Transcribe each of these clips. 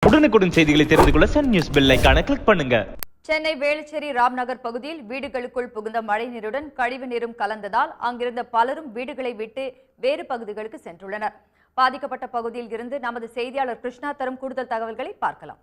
உடனுக்குடன் செய்திகளை தெரிந்து கொள்ள சன் நியூஸ் பெல் ஐகானை கிளிக் பண்ணுங்க. சென்னை வேளச்சேரி ராம்நகர் பகுதியில் வீடுகளுக்குள் புகுந்த மழைநீருடன் கழிவு நீரும் கலந்ததால் அங்கிருந்த பலரும் வீடுகளை விட்டு வேறு பகுதிகளுக்கு சென்றுள்ளனர். பாதிக்கப்பட்ட பகுதியில் இருந்து நமது செய்தியாளர் கிருஷ்ணா தரும் கூடுதல் தகவல்களை பார்க்கலாம்.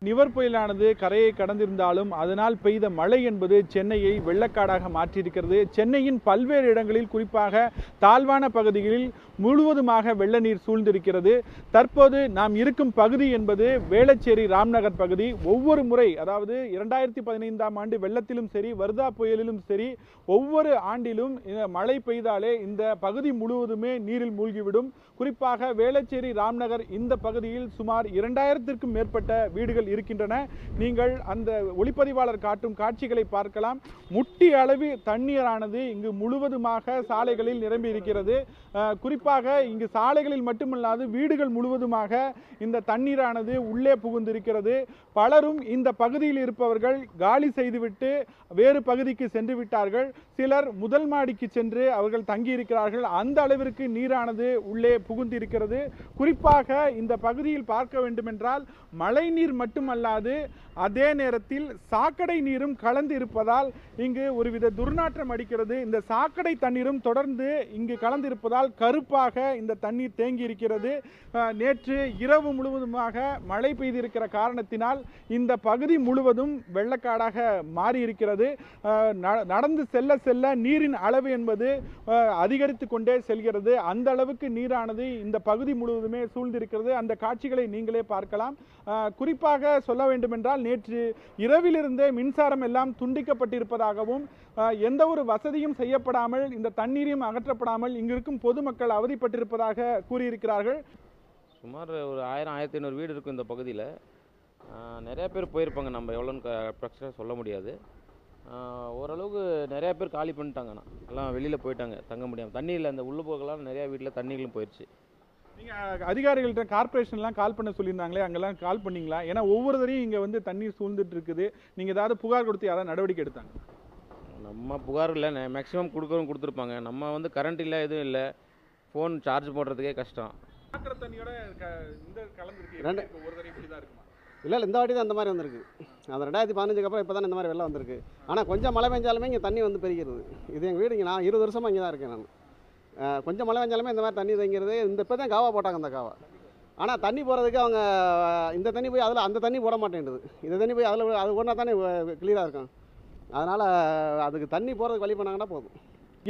நிவர் புயலானது கரையை கடந்திருந்தாலும் அதனால் பெய்த மழை என்பது சென்னையை வெள்ளக்காடாக மாற்றியிருக்கிறது. சென்னையின் பல்வேறு இடங்களில் குறிப்பாக தாழ்வான பகுதிகளில் முழுவதுமாக வெள்ள நீர் சூழ்ந்திருக்கிறது. தற்போது நாம் இருக்கும் பகுதி என்பது வேளச்சேரி ராம்நகர் பகுதி. ஒவ்வொரு முறை, அதாவது 2015ஆம் ஆண்டு வெள்ளத்திலும் சரி, வர்தா புயலிலும் சரி, ஒவ்வொரு ஆண்டிலும் மழை பெய்தாலே இந்த பகுதி முழுவதுமே நீரில் மூழ்கிவிடும். குறிப்பாக வேளச்சேரி ராம்நகர் இந்த பகுதியில் சுமார் 2000த்திற்கும் மேற்பட்ட வீடுகள் இருக்கின்றன. நீங்கள் அந்த ஒளிப்பதிவாளர் காட்டும் காட்சிகளை பார்க்கலாம். முட்டி அளவு தண்ணீரானது இங்கு முழுவதுமாக சாலைகளில் நிரம்பி இருக்கிறது. குறிப்பாக இங்கு சாலைகளில் மட்டுமல்லாது வீடுகள் முழுவதுமாக இந்த தண்ணீரானது உள்ளே புகுந்திருக்கிறது. பலரும் இந்த பகுதியில் இருப்பவர்கள் காலி செய்துவிட்டு வேறு பகுதிக்கு சென்று விட்டார்கள். சிலர் முதல் மாடிக்கு சென்று அவர்கள் தங்கியிருக்கிறார்கள். அந்த அளவிற்கு நீரானது உள்ளே புகுந்திருக்கிறது. குறிப்பாக இந்த பகுதியில் பார்க்க வேண்டுமென்றால் மழை நீர் மட்டுமல்லாது அதே நேரத்தில் சாக்கடை நீரும் கலந்து இருப்பதால் இங்கு ஒருவித துர்நாற்றம் அடிக்கிறது. இந்த சாக்கடை தண்ணீரும் தொடர்ந்து இங்கு கலந்திருப்பதால் கருப்பாக இந்த தண்ணீர் தேங்கி இருக்கிறது. நேற்று இரவு முழுவதுமாக மழை பெய்திருக்கிற காரணத்தினால் இந்த பகுதி முழுவதும் வெள்ளக்காடாக மாறியிருக்கிறது. நடந்து செல்ல செல்ல நீரின் அளவு என்பது அதிகரித்து கொண்டே செல்கிறது. அந்த அளவுக்கு நீரானது இந்த பகுதி முழுவதுமே சூழ்ந்திருக்கிறது. அந்த காட்சிகளை நீங்களே பார்க்கலாம். குறிப்பாக சொல்ல வேண்டுமென்றால் நேற்று இரவிலிருந்தே மின்சாரம் எல்லாம் துண்டிக்கப்பட்டிருப்பதாகவும் எந்த ஒரு வசதியும் செய்யப்படாமல் இந்த தண்ணீரையும் அகற்றப்படாமல் இங்கிருக்கும் பொதுமக்கள் அவதிப்பட்டிருப்பதாக கூறியிருக்கிறார்கள். சுமார் ஒரு 1000-1500 வீடு இருக்கும் இந்த பகுதியில். நிறைய பேர் போயிருப்பாங்க, நம்ம எவ்வளோன்னு அப்ராக்சிமேட்டாக சொல்ல முடியாது. ஓரளவுக்கு நிறையா பேர் காலி பண்ணிட்டாங்க. எல்லாம் வெளியில் போயிட்டாங்க, தங்க முடியாமல். தண்ணியில் அந்த உள்ளுபோகலாம் நிறையா வீட்டில் தண்ணிகளும் போயிடுச்சு. நீங்கள் அதிகாரிகள்கிட்ட கார்பரேஷன்லாம் கால் பண்ண சொல்லியிருந்தாங்களே, அங்கெல்லாம் கால் பண்ணிங்களா? ஏன்னா ஒவ்வொரு தரையும் இங்கே வந்து தண்ணீர் சூழ்ந்துட்டு இருக்குது. நீங்கள் ஏதாவது புகார் கொடுத்து யாராவது நடவடிக்கை எடுத்தாங்க? நம்ம புகார் இல்லை, மேக்ஸிமம் கொடுத்துருப்பாங்க. நம்ம வந்து கரண்ட் இல்லை, எதுவும் இல்லை, ஃபோன் சார்ஜ் போடுறதுக்கே கஷ்டம். தண்ணியோட இந்த கலந்துருக்கு ஒரு தடவை இப்படி தான் இருக்குமா? இல்லை, இந்த வாட்டி தான் அந்த மாதிரி வந்திருக்கு. அந்த 2015 அப்புறம் இப்போ தான் இந்த மாதிரி வெள்ளம் வந்திருக்கு. ஆனால் கொஞ்சம் மழை பெஞ்சாலுமே இங்கே தண்ணி வந்து பெருகிறது. இது எங்கள் வீடு. இங்கே நான் 20 வருஷமாக இங்கே தான் இருக்கேன். நான் கொஞ்சம் மழை பெஞ்சாலுமே இந்த மாதிரி தண்ணி தேங்கிறது. இந்த இப்போ தான் காவா போட்டாங்க, அந்த காவா. ஆனால் தண்ணி போகிறதுக்கு அவங்க இந்த தண்ணி போய் அதில் அந்த தண்ணி போட மாட்டேங்குது. இந்த தண்ணி போய் அதில் அது ஒன்றா தானே கிளியராக இருக்கும். அதனால் அதுக்கு தண்ணி போகிறதுக்கு வழி பண்ணாங்கன்னா போதும்.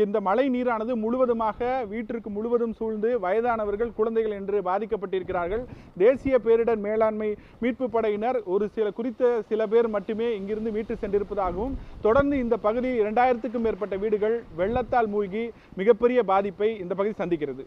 இந்த மழை நீரானது முழுவதுமாக வீட்டிற்கு முழுவதும் சூழ்ந்து வயதானவர்கள், குழந்தைகள் என்று பாதிக்கப்பட்டிருக்கிறார்கள். தேசிய பேரிடர் மேலாண்மை மீட்பு படையினர் சில பேர் மட்டுமே இங்கிருந்து மீட்டு சென்றிருப்பதாகவும், தொடர்ந்து இந்த பகுதி 2000க்கும் மேற்பட்ட வீடுகள் வெள்ளத்தால் மூழ்கி மிகப்பெரிய பாதிப்பை இந்த பகுதி சந்திக்கிறது.